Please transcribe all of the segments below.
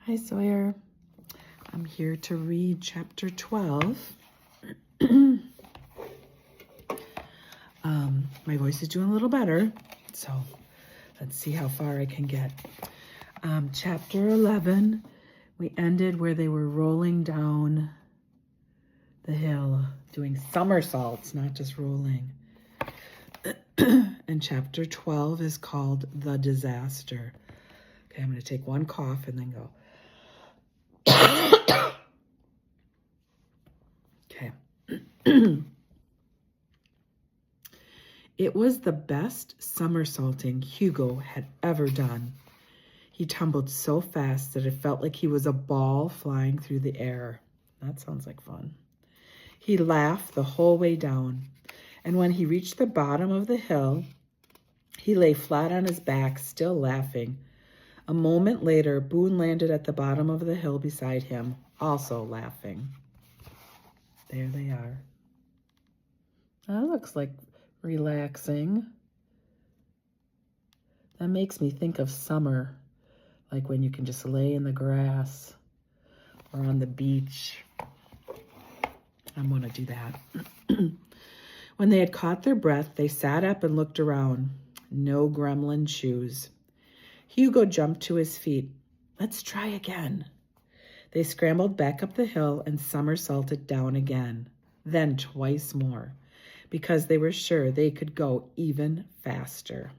Hi, Sawyer. I'm here to read chapter 12. My voice is doing a little better, so let's see how far I can get. Chapter 11, we ended where they were rolling down the hill, doing somersaults, not just rolling. And chapter 12 is called The Disaster. Okay, I'm going to take one cough and then go. Okay. It was the best somersaulting Hugo had ever done. He tumbled so fast that it felt like he was a ball flying through the air. That sounds like fun. He laughed the whole way down, and when he reached the bottom of the hill, he lay flat on his back, still laughing. A moment later, Boone landed at the bottom of the hill beside him, also laughing. There they are. That looks like relaxing. That makes me think of summer, like when you can just lay in the grass or on the beach. I'm going to do that. When they had caught their breath, they sat up and looked around. No gremlin shoes. Hugo jumped to his feet. Let's try again. They scrambled back up the hill and somersaulted down again, then twice more, because they were sure they could go even faster.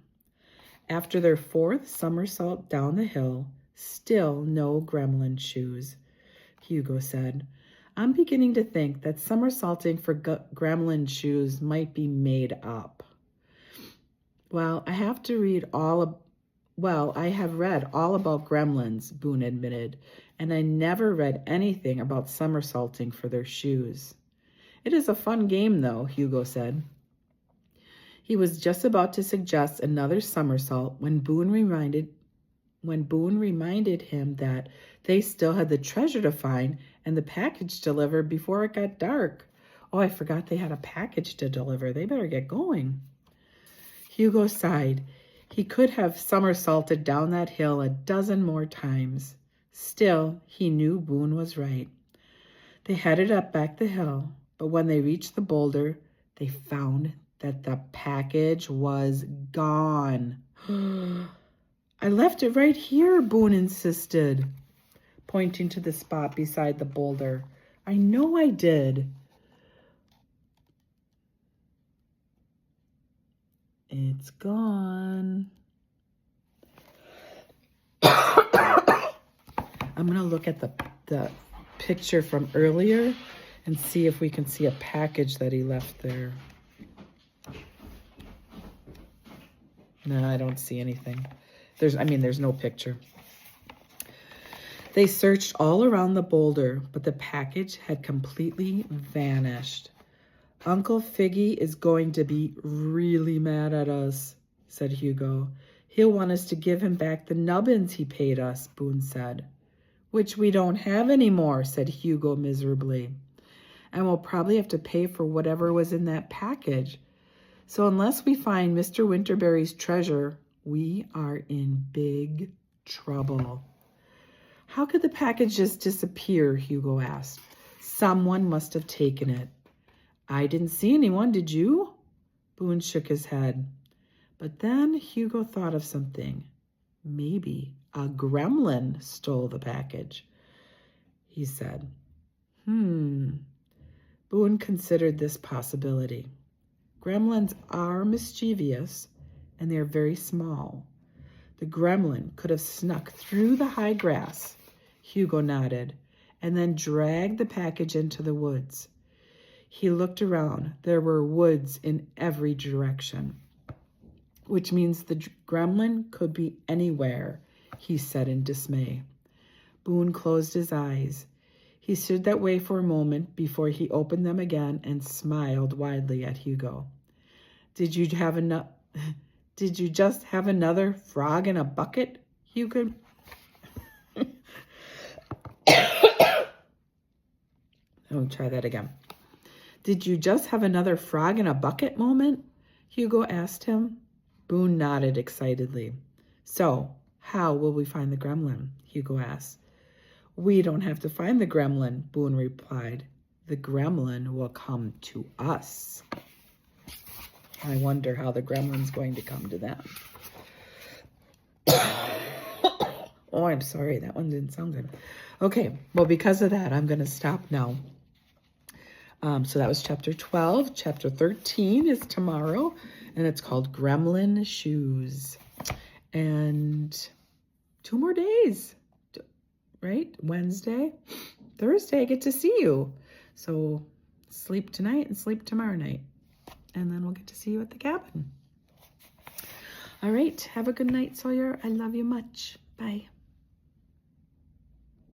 After their fourth somersault down the hill, still no gremlin shoes. Hugo said, I'm beginning to think that somersaulting for gremlin shoes might be made up. Well, I have read all about gremlins, Boone admitted, and I never read anything about somersaulting for their shoes. It is a fun game, though, Hugo said. He was just about to suggest another somersault when Boone reminded him that they still had the treasure to find and the package delivered before it got dark. Oh, I forgot they had a package to deliver. They better get going. Hugo sighed. He could have somersaulted down that hill a dozen more times. Still, he knew Boone was right. They headed up back the hill, but when they reached the boulder, they found that the package was gone. I left it right here, Boone insisted, pointing to the spot beside the boulder. I know I did. It's gone. I'm going to look at the picture from earlier and see if we can see a package that he left there. No, I don't see anything. There's no picture. They searched all around the boulder, but the package had completely vanished. Uncle Figgy is going to be really mad at us, said Hugo. He'll want us to give him back the nubbins he paid us, Boone said. Which we don't have anymore, said Hugo miserably. And we'll probably have to pay for whatever was in that package. So unless we find Mr. Winterberry's treasure, we are in big trouble. How could the package just disappear? Hugo asked. Someone must have taken it. I didn't see anyone, did you? Boone shook his head. But then Hugo thought of something. Maybe a gremlin stole the package, he said. Boone considered this possibility. Gremlins are mischievous, and they are very small. The gremlin could have snuck through the high grass, Hugo nodded, and then dragged the package into the woods. He looked around. There were woods in every direction, which means the gremlin could be anywhere, he said in dismay. Boone closed his eyes. He stood that way for a moment before he opened them again and smiled widely at Hugo. Did you just have another frog in a bucket, Hugo? Oh, try that again. Did you just have another frog in a bucket moment? Hugo asked him. Boone nodded excitedly. So, how will we find the gremlin? Hugo asked. We don't have to find the gremlin, Boone replied. The gremlin will come to us. I wonder how the gremlin's going to come to them. Oh, I'm sorry. That one didn't sound good. Okay, well, because of that, I'm going to stop now. So that was chapter 12. Chapter 13 is tomorrow, and it's called Gremlin Shoes. And 2 more days, right? Wednesday, Thursday, I get to see you. So sleep tonight and sleep tomorrow night. And then we'll get to see you at the cabin. All right, have a good night, Sawyer. I love you much. Bye.